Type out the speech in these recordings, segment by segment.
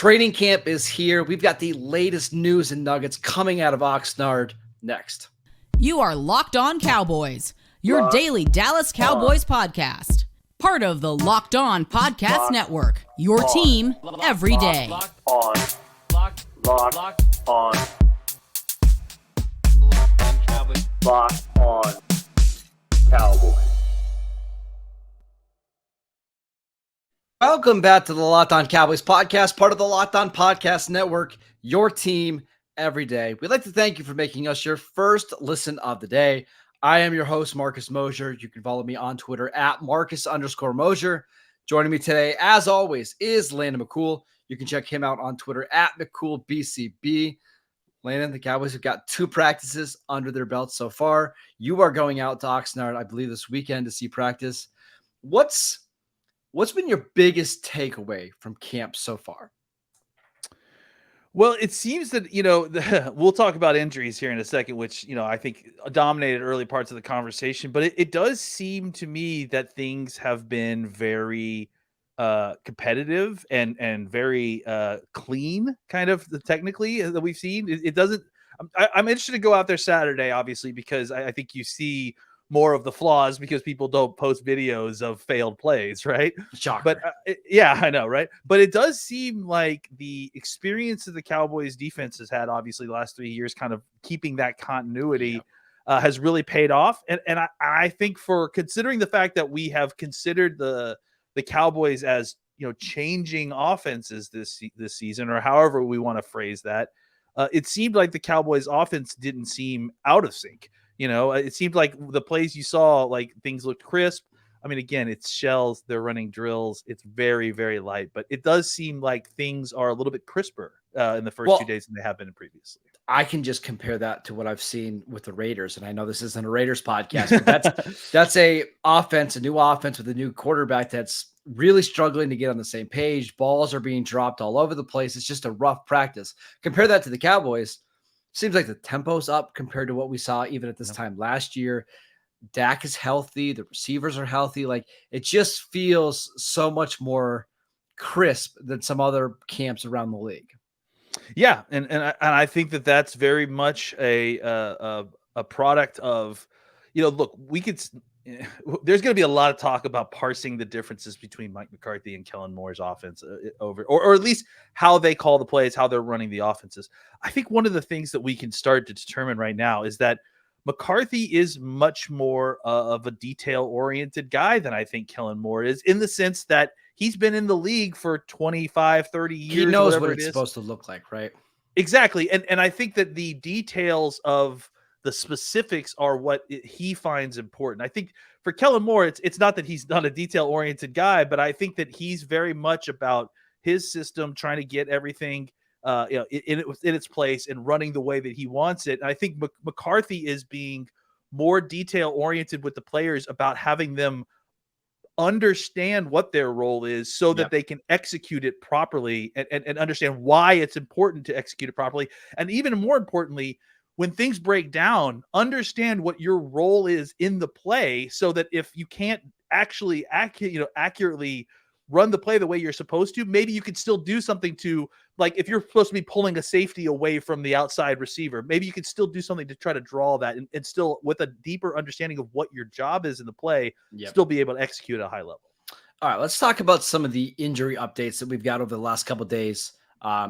Training camp is here. We've got the latest news and nuggets coming out of Oxnard next. You are Locked On Cowboys, your daily Dallas Cowboys podcast. Part of the Locked On Podcast Network, your team every day. Locked on Cowboys. Locked on Cowboys. Welcome back to the Locked On Cowboys podcast, part of the Locked On Podcast Network, your team every day. We'd like to thank you for making us your first listen of the day. I am your host, Marcus Mosher. You can follow me on Twitter at Marcus_Mosher. Joining me today, as always, is Landon McCool. You can check him out on Twitter at McCoolBCB. Landon, the Cowboys have got 2 practices under their belts so far. You are going out to Oxnard, I believe, this weekend to see practice. What's been your biggest takeaway from camp so far? Well, it seems that, we'll talk about injuries here in a second, which, I think dominated early parts of the conversation. But it does seem to me that things have been very competitive and very clean, kind of technically, that we've seen. It doesn't – I'm interested to go out there Saturday, obviously, because I think you see – more of the flaws because people don't post videos of failed plays, right? Shocker. But yeah, I know, right? But it does seem like the experience that the Cowboys defense has had, obviously, the last 3 years, kind of keeping that continuity has really paid off. And I think, for considering the fact that we have considered the Cowboys as, changing offenses this season, or however we want to phrase that, it seemed like the Cowboys offense didn't seem out of sync. It seemed like the plays you saw, like, things looked crisp. I mean, again, it's shells. They're running drills. It's very, very light. But it does seem like things are a little bit crisper in the first 2 days than they have been previously. I can just compare that to what I've seen with the Raiders. And I know this isn't a Raiders podcast, but that's a new offense with a new quarterback that's really struggling to get on the same page. Balls are being dropped all over the place. It's just a rough practice. Compare that to the Cowboys. Seems like the tempo's up compared to what we saw even at this time last year. Dak is healthy. The receivers are healthy. Like, it just feels so much more crisp than some other camps around the league. Yeah. And I think that that's very much a product of, look, there's going to be a lot of talk about parsing the differences between Mike McCarthy and Kellen Moore's offense or at least how they call the plays, how they're running the offenses. I think one of the things that we can start to determine right now is that McCarthy is much more of a detail-oriented guy than I think Kellen Moore is, in the sense that he's been in the league for 25, 30 years. He knows what it's supposed to look like, right? Exactly. And I think that the details of the specifics are what he finds important. I think for Kellen Moore, it's not that he's not a detail-oriented guy, but I think that he's very much about his system, trying to get everything in its place and running the way that he wants it. And I think McCarthy is being more detail-oriented with the players, about having them understand what their role is so that they can execute it properly and understand why it's important to execute it properly. And even more importantly, when things break down, understand what your role is in the play, so that if you can't actually accurately run the play the way you're supposed to, maybe you could still do something to, like, if you're supposed to be pulling a safety away from the outside receiver, maybe you could still do something to try to draw that and still, with a deeper understanding of what your job is in the play, still be able to execute at a high level. All right, let's talk about some of the injury updates that we've got over the last couple of days.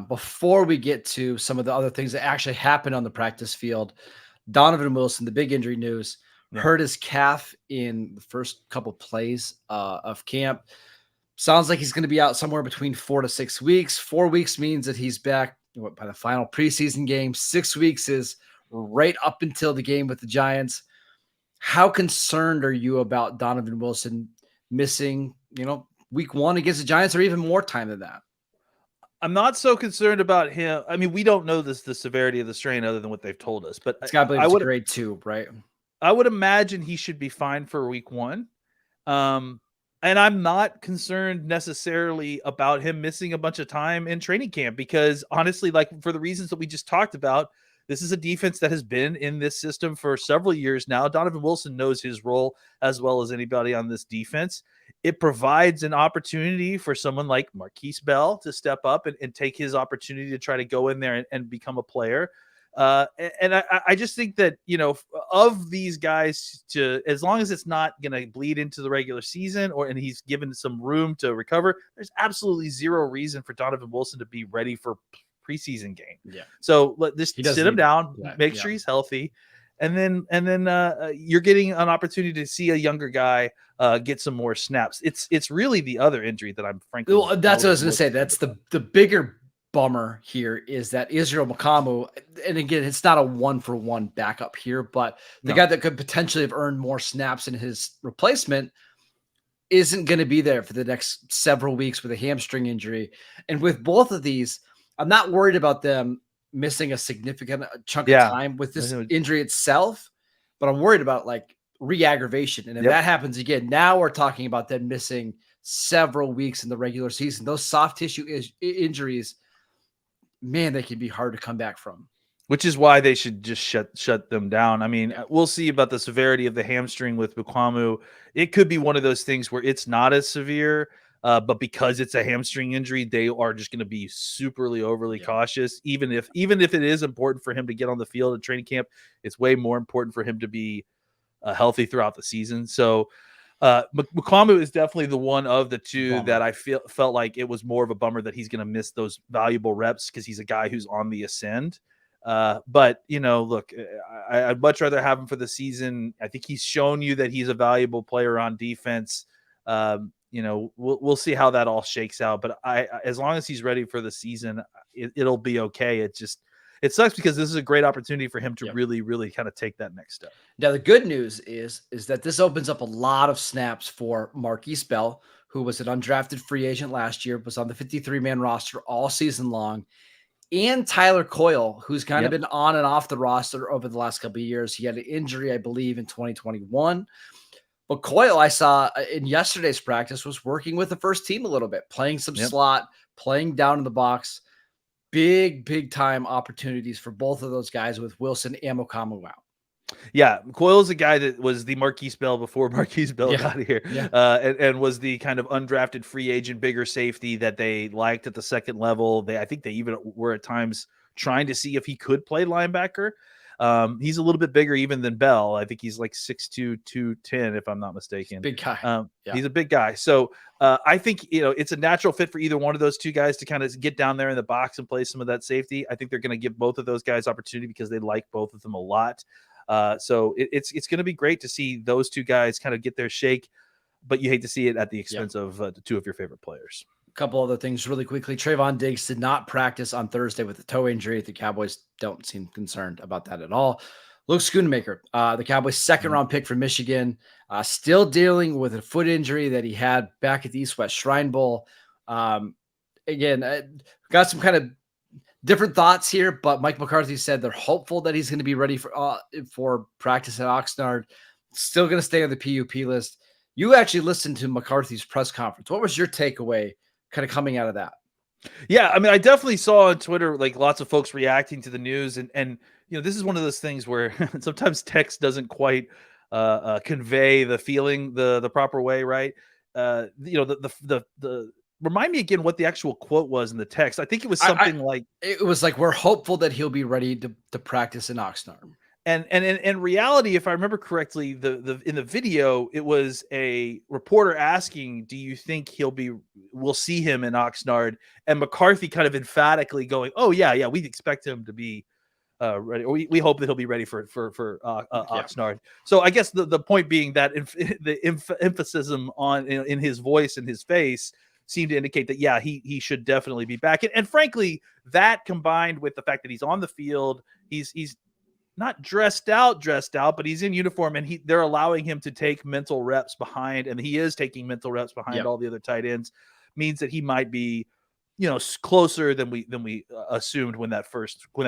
Before we get to some of the other things that actually happened on the practice field, Donovan Wilson, the big injury news, hurt his calf in the first couple plays of camp. Sounds like he's going to be out somewhere between 4 to 6 weeks. 4 weeks means that he's back by the final preseason game. 6 weeks is right up until the game with the Giants. How concerned are you about Donovan Wilson missing, week 1 against the Giants, or even more time than that? I'm not so concerned about him. I mean, we don't know the severity of the strain other than what they've told us, but it's got to believe it's grade 2, right? I would imagine he should be fine for week 1. And I'm not concerned necessarily about him missing a bunch of time in training camp, because honestly, like, for the reasons that we just talked about, this is a defense that has been in this system for several years now. Donovan Wilson knows his role as well as anybody on this defense. it provides an opportunity for someone like Marquise Bell to step up and take his opportunity to try to go in there and become a player. And I just think that, of these guys, as long as it's not going to bleed into the regular season and he's given some room to recover, there's absolutely zero reason for Donovan Wilson to be ready for preseason game. Yeah. So just sit him down, make sure he's healthy. And then you're getting an opportunity to see a younger guy get some more snaps. It's really the other injury that I'm frankly. Well, that's what I was going to say. That's the bigger bummer here is that Israel Mukuamu, and again, it's not a 1-for-1 backup here, but the guy that could potentially have earned more snaps in his replacement isn't going to be there for the next several weeks with a hamstring injury. And with both of these, I'm not worried about them missing a significant chunk of time with this injury itself, but I'm worried about like re-aggravation. And if that happens again, now we're talking about them missing several weeks in the regular season. Those soft tissue injuries, man, they can be hard to come back from. Which is why they should just shut them down. I mean, we'll see about the severity of the hamstring with Mukuamu. It could be one of those things where it's not as severe, but because it's a hamstring injury, they are just going to be overly cautious. Even if it is important for him to get on the field at training camp, it's way more important for him to be healthy throughout the season. So Mukuamu is definitely the one of the two that I felt like it was more of a bummer that he's going to miss those valuable reps because he's a guy who's on the ascend. But look, I'd much rather have him for the season. I think he's shown you that he's a valuable player on defense. We'll see how that all shakes out. But as long as he's ready for the season, it'll be okay. It sucks because this is a great opportunity for him to really, really kind of take that next step. Now, the good news is that this opens up a lot of snaps for Marquise Bell, who was an undrafted free agent last year, was on the 53-man roster all season long, and Tyler Coyle, who's kind of been on and off the roster over the last couple of years. He had an injury, I believe, in 2021. But Coyle, I saw in yesterday's practice, was working with the first team a little bit, playing some slot, playing down in the box. Big time opportunities for both of those guys with Wilson and Mukuamu out. Yeah, Coyle's a guy that was the Marquise Bell before Marquise Bell got here, and was the kind of undrafted free agent, bigger safety that they liked at the second level. I think they even were at times trying to see if he could play linebacker. He's a little bit bigger even than Bell. I think he's like 6'2", 210, if I'm not mistaken. Big guy. He's a big guy. So I think, it's a natural fit for either one of those two guys to kind of get down there in the box and play some of that safety. I think they're going to give both of those guys opportunity because they like both of them a lot. So it's going to be great to see those two guys kind of get their shake, but you hate to see it at the expense of the two of your favorite players. Couple other things really quickly. Trayvon Diggs did not practice on Thursday with a toe injury. The Cowboys don't seem concerned about that at all. Luke Schoonmaker, the Cowboys' second-round pick from Michigan, still dealing with a foot injury that he had back at the East-West Shrine Bowl. Again, got some kind of different thoughts here, but Mike McCarthy said they're hopeful that he's going to be ready for practice at Oxnard. Still going to stay on the PUP list. You actually listened to McCarthy's press conference. What was your takeaway kind of coming out of that? Yeah, I mean, I definitely saw on Twitter like lots of folks reacting to the news, and this is one of those things where sometimes text doesn't quite convey the feeling the proper way, right? The remind me again what the actual quote was in the text. I think it was something like it was like, we're hopeful that he'll be ready to practice in Oxnard. And in reality, if I remember correctly, in the video, it was a reporter asking, "Do you think we'll see him in Oxnard?" And McCarthy kind of emphatically going, "Oh yeah, we expect him to be ready. We hope that he'll be ready for Oxnard." So I guess the point being that the emphasis on in his voice and his face seemed to indicate that he should definitely be back. And frankly, that combined with the fact that he's on the field, he's not dressed out, but he's in uniform, and they're allowing him to take mental reps behind, and he is taking mental reps behind all the other tight ends, means that he might be, closer than we assumed when that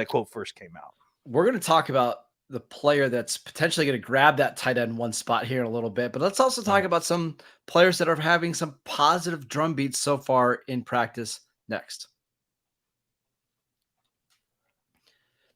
quote first came out. We're going to talk about the player that's potentially going to grab that tight end one spot here in a little bit, but let's also talk about some players that are having some positive drum beats so far in practice next.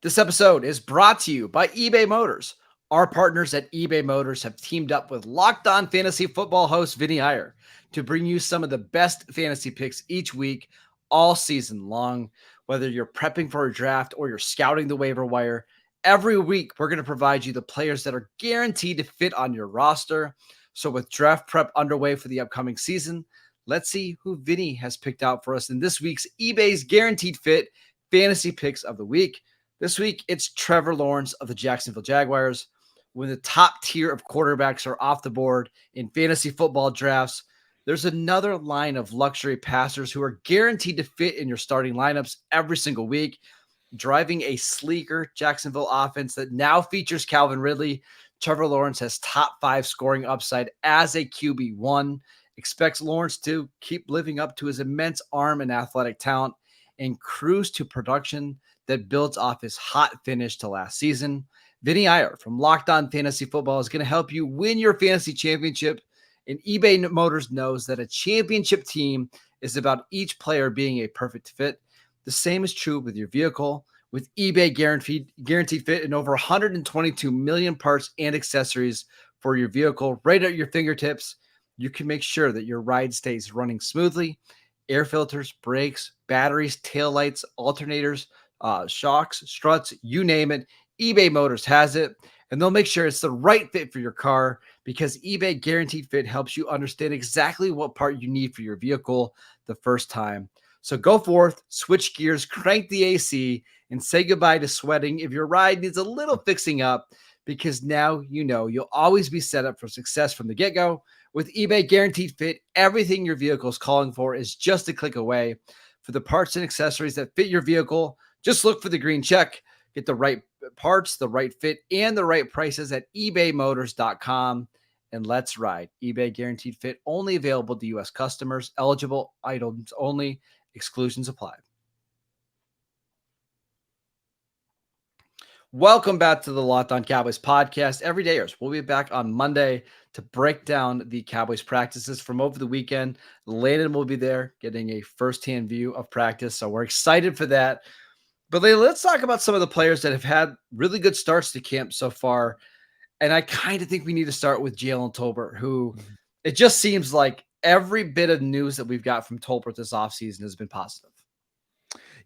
This episode is brought to you by eBay Motors. Our partners at eBay Motors have teamed up with Locked On Fantasy Football host Vinny Iyer to bring you some of the best fantasy picks each week, all season long. Whether you're prepping for a draft or you're scouting the waiver wire, every week we're going to provide you the players that are guaranteed to fit on your roster. So with draft prep underway for the upcoming season, let's see who Vinny has picked out for us in this week's eBay's Guaranteed Fit Fantasy Picks of the Week. This week, it's Trevor Lawrence of the Jacksonville Jaguars. When the top tier of quarterbacks are off the board in fantasy football drafts, there's another line of luxury passers who are guaranteed to fit in your starting lineups every single week, driving a sleeker Jacksonville offense that now features Calvin Ridley. Trevor Lawrence has top 5 scoring upside as a QB1. Expects Lawrence to keep living up to his immense arm and athletic talent and cruise to production that builds off his hot finish to last season. Vinny Iyer from Locked On Fantasy Football is going to help you win your fantasy championship. And eBay Motors knows that a championship team is about each player being a perfect fit. The same is true with your vehicle. With eBay guaranteed fit and over 122 million parts and accessories for your vehicle right at your fingertips, you can make sure that your ride stays running smoothly. Air filters, brakes, batteries, taillights, alternators, shocks, struts, you name it. eBay Motors has it, and they'll make sure it's the right fit for your car because eBay Guaranteed Fit helps you understand exactly what part you need for your vehicle the first time. So go forth, switch gears, crank the AC, and say goodbye to sweating if your ride needs a little fixing up, because now you know you'll always be set up for success from the get-go. With eBay Guaranteed Fit, everything your vehicle is calling for is just a click away. For the parts and accessories that fit your vehicle, just look for the green check. Get the right parts, the right fit, and the right prices at ebaymotors.com. And let's ride. eBay Guaranteed Fit only available to U.S. customers. Eligible items only. Exclusions apply. Welcome back to the Locked On Cowboys podcast. Everydayers, we'll be back on Monday to break down the Cowboys practices from over the weekend. Landon will be there getting a firsthand view of practice, so we're excited for that. But let's talk about some of the players that have had really good starts to camp so far. And I kind of think we need to start with Jalen Tolbert, who it just seems like every bit of news that we've got from Tolbert this offseason has been positive.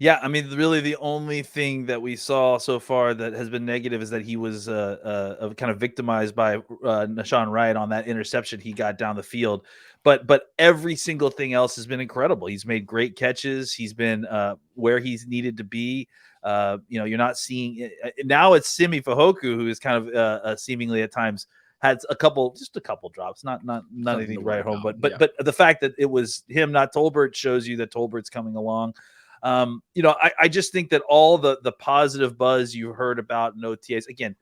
Yeah, I mean, really, the only thing that we saw so far that has been negative is that he was kind of victimized by Nashawn Wright on that interception he got down the field. But every single thing else has been incredible. He's made great catches. He's been where he's needed to be. You're not seeing now. It's Simi Fehoko, who is kind of seemingly at times had just a couple drops, not anything to write home. But the fact that it was him, not Tolbert, shows you that Tolbert's coming along. I just think that all the positive buzz you heard about in OTAs, again,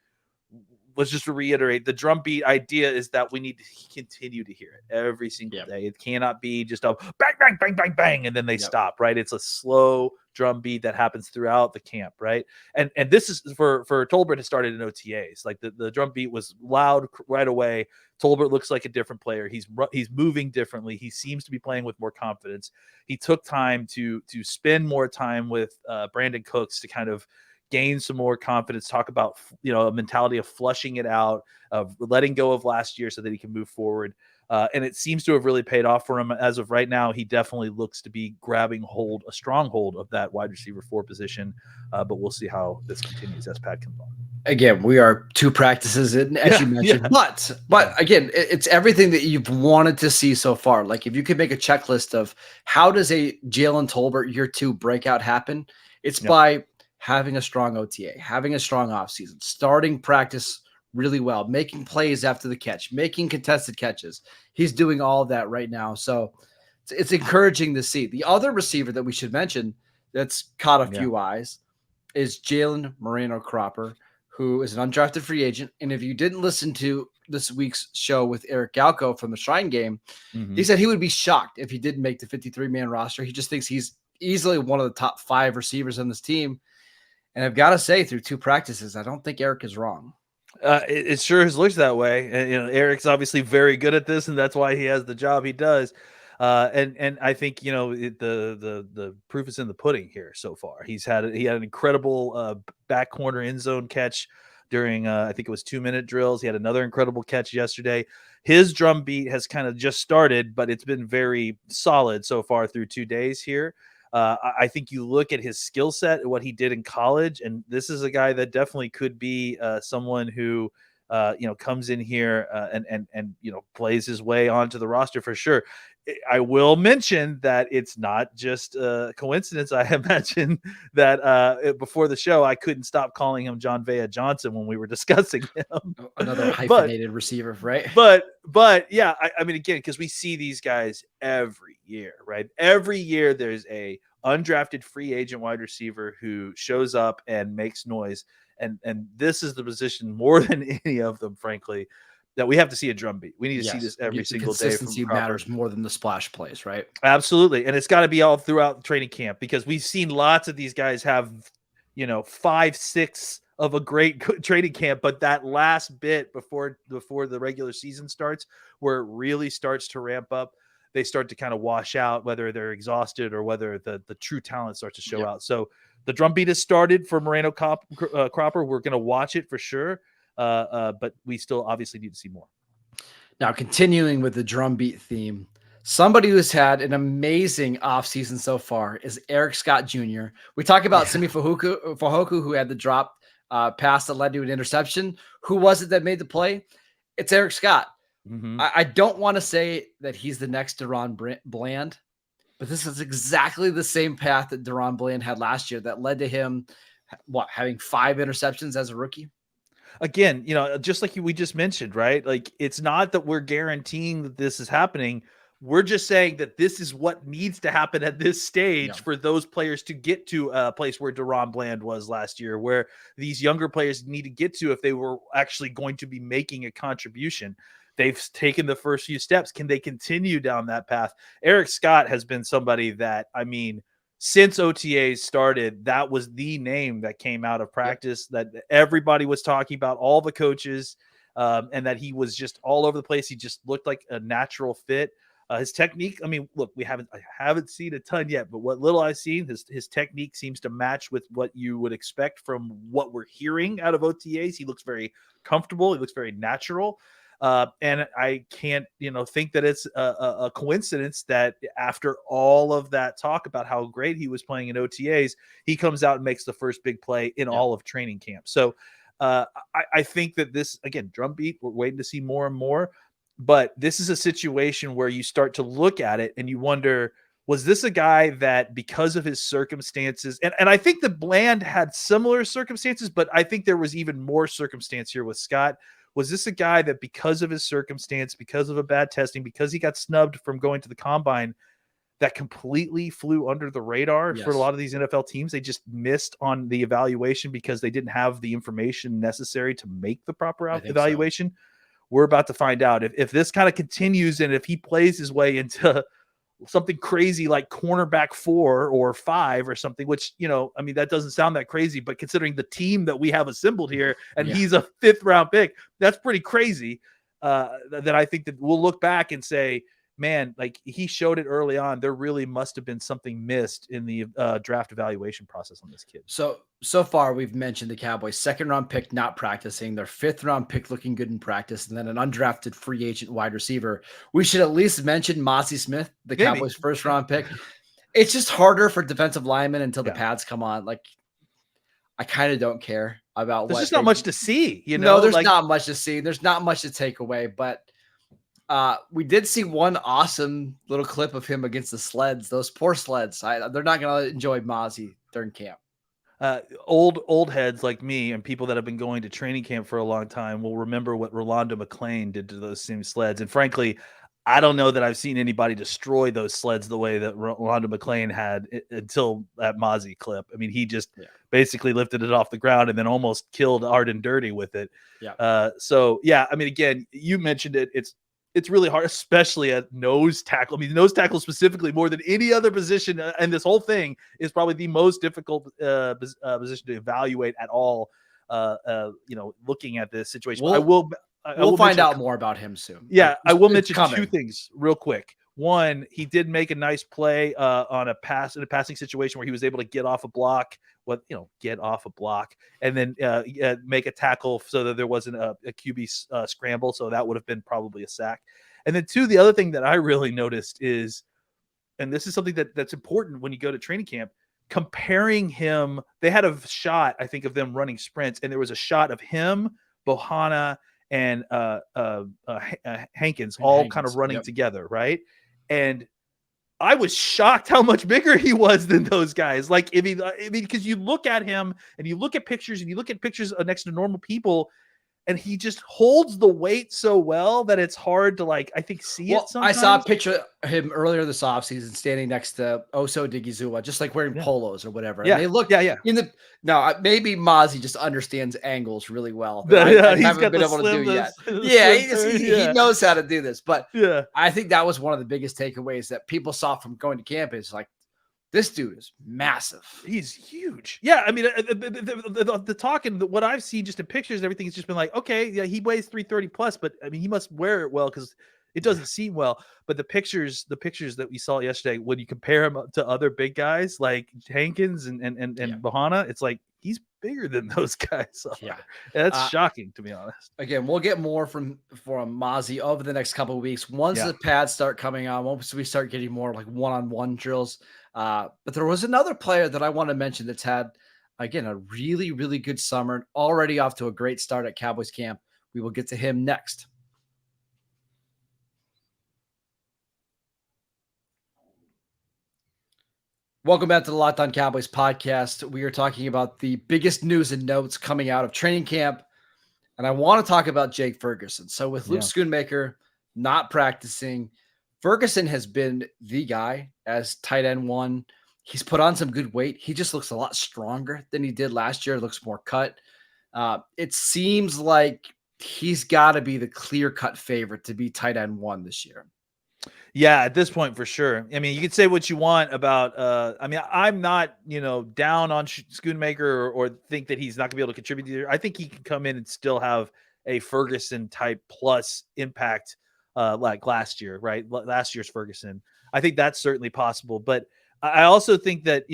was just to reiterate, the drumbeat idea is that we need to continue to hear it every single day. It cannot be just a bang, bang, bang, bang, bang, and then they stop, right? It's a slow drumbeat that happens throughout the camp, right? And this is for Tolbert has started in OTAs. Like the drumbeat was loud right away. Tolbert looks like a different player. He's moving differently. He seems to be playing with more confidence. He took time to spend more time with Brandon Cooks to kind of gain some more confidence, talk about, a mentality of flushing it out, of letting go of last year so that he can move forward. And it seems to have really paid off for him. As of right now, he definitely looks to be grabbing a strong hold of that wide receiver 4 position. But we'll see how this continues as Pat comes on. Again, we are 2 practices in, as you mentioned, but again, it's everything that you've wanted to see so far. Like if you could make a checklist of how does a Jalen Tolbert year 2 breakout happen, it's by having a strong OTA, having a strong offseason, starting practice really well, making plays after the catch, making contested catches. He's doing all of that right now. So it's encouraging to see. The other receiver that we should mention that's caught a few eyes is Jalen Moreno-Cropper, who is an undrafted free agent. And if you didn't listen to this week's show with Eric Galco from the Shrine Game, he said he would be shocked if he didn't make the 53-man roster. He just thinks he's easily one of the top 5 receivers on this team. And I've got to say, through 2 practices, I don't think Eric is wrong. It sure has looked that way. And, Eric's obviously very good at this, and that's why he has the job he does. And I think, the proof is in the pudding here so far. He had an incredible back corner end zone catch during, I think it was 2-minute drills. He had another incredible catch yesterday. His drum beat has kind of just started, but it's been very solid so far through 2 days here. I think you look at his skill set and what he did in college, and this is a guy that definitely could be someone who comes in here and plays his way onto the roster for sure. I will mention that it's not just a coincidence. I imagine that before the show, I couldn't stop calling him John Vea Johnson when we were discussing him. Another hyphenated receiver, right? But yeah, I mean, again, because we see these guys every year, right? Every year there's a undrafted free agent wide receiver who shows up and makes noise. And this is the position more than any of them, frankly, that we have to see a drum beat. We need to see this every single day. Consistency matters more than the splash plays, right? Absolutely. And it's got to be all throughout training camp, because we've seen lots of these guys have, 5-6 of a great training camp, but that last bit before the regular season starts, where it really starts to ramp up, they start to kind of wash out, whether they're exhausted or whether the true talent starts to show out. So the drum beat has started for Moreno-Cropper. We're going to watch it for sure. But we still obviously need to see more. Now, continuing with the drum beat theme, somebody who's had an amazing offseason so far is Eric Scott Jr. We talk about Simi Fehoko, who had the drop pass that led to an interception. Who was it that made the play? It's Eric Scott. Mm-hmm. I don't want to say that he's the next DaRon Bland, but this is exactly the same path that DaRon Bland had last year that led to him, having 5 interceptions as a rookie? Again, just like we just mentioned, right? Like, it's not that we're guaranteeing that this is happening. We're just saying that this is what needs to happen at this stage for those players to get to a place where DaRon Bland was last year, where these younger players need to get to if they were actually going to be making a contribution. They've taken the first few steps. Can they continue down that path? Eric Scott has been somebody that, since OTAs started, that was the name that came out of practice that everybody was talking about, all the coaches, and that he was just all over the place. He just looked like a natural fit. His technique, look, I haven't seen a ton yet, but what little I've seen, his technique seems to match with what you would expect from what we're hearing out of OTAs. He looks very comfortable. He looks very natural. And I can't, think that it's a coincidence that after all of that talk about how great he was playing in OTAs, he comes out and makes the first big play in all of training camp. So I think that this, again, drum beat, we're waiting to see more and more, but this is a situation where you start to look at it and you wonder, was this a guy that, because of his circumstances, and I think that Bland had similar circumstances, but I think there was even more circumstance here with Scott. Was this a guy that, because of his circumstance, because of a bad testing, because he got snubbed from going to the combine, that completely flew under the radar for a lot of these NFL teams? They just missed on the evaluation because they didn't have the information necessary to make the proper evaluation. So. We're about to find out if this kind of continues, and if he plays his way into something crazy like cornerback 4 or 5 or something, which, that doesn't sound that crazy, but considering the team that we have assembled here, and he's a 5th round pick, that's pretty crazy. That I think that we'll look back and say, man, like, he showed it early on. There really must have been something missed in the draft evaluation process on this kid. So far, we've mentioned the Cowboys' 2nd round pick not practicing, their 5th round pick looking good in practice, and then an undrafted free agent wide receiver. We should at least mention Mazi Smith, the Cowboys' 1st round pick. It's just harder for defensive linemen until the pads come on. Like, I kind of don't care about there's just not much to see. No, there's not much to see. There's not much to take away, but we did see one awesome little clip of him against the sleds. Those poor sleds. They're not going to enjoy Mazi during camp. Old heads like me and people that have been going to training camp for a long time will remember what Rolando McClain did to those same sleds. And frankly, I don't know that I've seen anybody destroy those sleds the way that Rolando McClain had until that Mazi clip. He just basically lifted it off the ground and then almost killed Arden Dirty with it. Again, you mentioned it. It's really hard, especially at nose tackle. Nose tackle specifically, more than any other position, and this whole thing is probably the most difficult position to evaluate at all. Looking at this situation, we'll find out more about him soon. Yeah, I will mention 2 things real quick. One, he did make a nice play on a pass in a passing situation where he was able to get off a block, and then make a tackle so that there wasn't a QB scramble. So that would have been probably a sack. And then two, the other thing that I really noticed is, and this is something that's important when you go to training camp, comparing him. They had a shot, I think, of them running sprints, and there was a shot of him, Bohanna, and Hankins all kind of running together, right? And I was shocked how much bigger he was than those guys. Like, I mean, because you look at him and you look at pictures next to normal people, and he just holds the weight so well that it's hard to, like, I think, see it sometimes. I saw a picture of him earlier this offseason standing next to Oso Digizua, just like wearing polos or whatever. Yeah. And they look in the maybe Mazi just understands angles really well. I haven't been able to do yet. Yeah, he knows how to do this. But I think that was one of the biggest takeaways that people saw from going to camp is like, this dude is massive. He's huge. Yeah, I mean, the talk and what I've seen just in pictures and everything has just been like, okay, yeah, he weighs 330 plus, but I mean, he must wear it well because it doesn't seem well. But the pictures that we saw yesterday, when you compare him to other big guys like Hankins and Bohanna, it's like he's bigger than those guys. Yeah, that's shocking, to be honest. Again, we'll get more from Mazi over the next couple of weeks. Once the pads start coming on, once we start getting more like one-on-one drills. But there was another player that I want to mention that's had, again, a really, really good summer and already off to a great start at Cowboys camp. We will get to him next. Welcome back to the Locked On Cowboys podcast. We are talking about the biggest news and notes coming out of training camp. And I want to talk about Jake Ferguson. So with Luke Schoonmaker not practicing, Ferguson has been the guy as tight end one. He's put on some good weight. He just looks a lot stronger than he did last year. Looks more cut. It seems like he's got to be the clear-cut favorite to be tight end one this year. Yeah, at this point, for sure. I mean, you could say what you want about, I mean, I'm not, down on Schoonmaker or think that he's not gonna be able to contribute either. I think he can come in and still have a Ferguson type plus impact, like last year, right? Last year's Ferguson. I think that's certainly possible. But I also think that,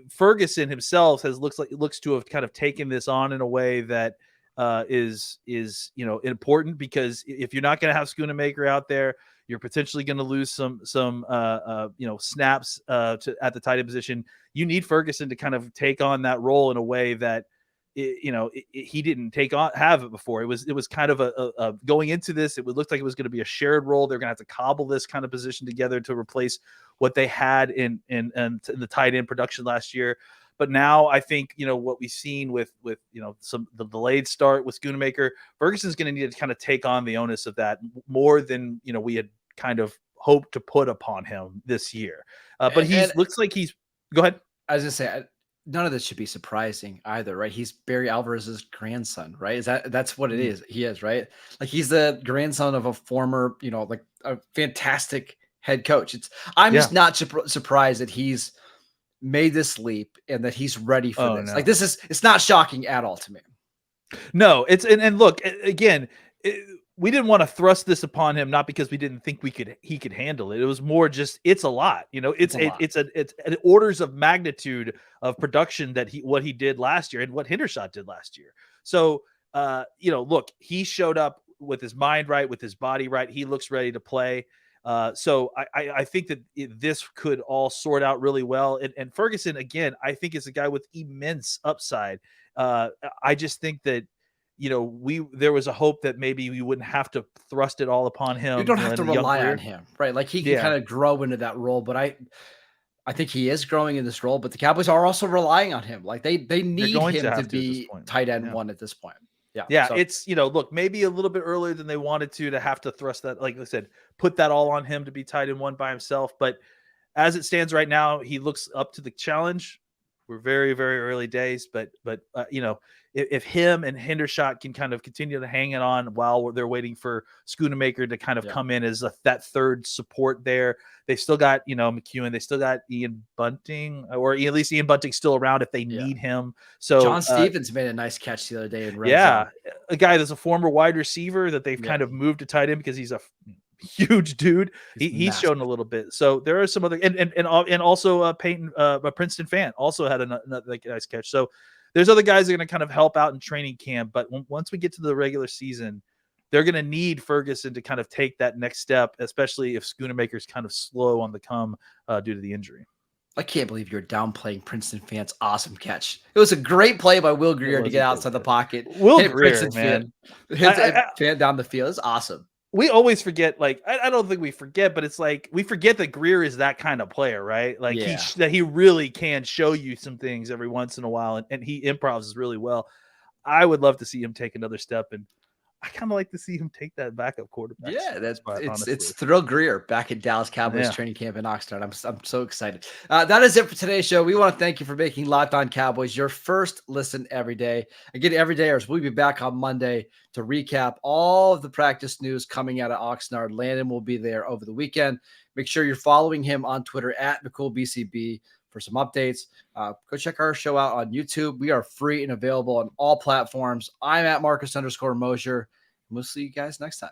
Ferguson himself looks to have kind of taken this on in a way that is important, because if you're not going to have Schoonmaker out there, you're potentially going to lose some snaps at the tight end position. You need Ferguson to kind of take on that role in a way that he didn't have it before. It was kind of a going into this, it looked like it was going to be a shared role. They're going to have to cobble this kind of position together to replace what they had in the tight end production last year. But now I think, what we've seen with the delayed start with Schoonmaker, Ferguson's going to need to kind of take on the onus of that more than, we had kind of hoped to put upon him this year. But looks like he's, go ahead. I was going to say, none of this should be surprising either, right? He's Barry Alvarez's grandson, right? That's what it is. He is, right? Like, he's the grandson of a former, like a fantastic head coach. I'm just not surprised that he's made this leap and that he's ready for this. No. Like, it's not shocking at all to me. No, and look, again, we didn't want to thrust this upon him, not because we didn't think he could handle it. It was more just, it's a lot, it's an orders of magnitude of production that what he did last year and what Hendershot did last year. So, look, he showed up with his mind right, with his body right. He looks ready to play. So I think that this could all sort out really well. And Ferguson, again, I think is a guy with immense upside. I just think that, there was a hope that maybe we wouldn't have to thrust it all upon him. You don't have to rely on him, right? Like, he can kind of grow into that role, but I think he is growing in this role, but the Cowboys are also relying on him. Like, they need him to be tight end one at this point. Yeah. So, it's, look, maybe a little bit earlier than they wanted to have to thrust that, like I said, put that all on him to be tight end one by himself. But as it stands right now, he looks up to the challenge. We're very, very early days, but if him and Hendershot can kind of continue to hang it on while they're waiting for Schoonmaker to kind of come in as that third support there. They've still got, McEwen. They still got Ian Bunting, or at least Ian Bunting's still around if they need him. So John Stevens made a nice catch the other day in red zone. A guy that's a former wide receiver that they've kind of moved to tight end because he's huge dude. He's massive. shown a little bit. So there are some other and also Peyton, a Princeton fan, also had another like, nice catch. So there's other guys that are going to kind of help out in training camp. But once we get to the regular season, they're going to need Ferguson to kind of take that next step, especially if Schoonmaker's kind of slow on the come due to the injury. I can't believe you're downplaying Princeton fans' awesome catch. It was a great play by Will Greer to get outside the pocket. Will hit Greer, Princeton man. Hit fan down the field. It's awesome. We always forget, like, I don't think we forget, but it's like we forget that Greer is that kind of player, right? Like that he really can show you some things every once in a while, and he improvs really well. I would love to see him take another step, and I kind of like to see him take that backup quarterback. Yeah, it's Thrill Greer back at Dallas Cowboys training camp in Oxnard. I'm so excited. That is it for today's show. We want to thank you for making Locked On Cowboys your first listen every day. Again, every day, we'll be back on Monday to recap all of the practice news coming out of Oxnard. Landon will be there over the weekend. Make sure you're following him on Twitter at McCoolBCB for some updates. Go check our show out on YouTube. We are free and available on all platforms. I'm at Marcus_Mosher. We'll see you guys next time.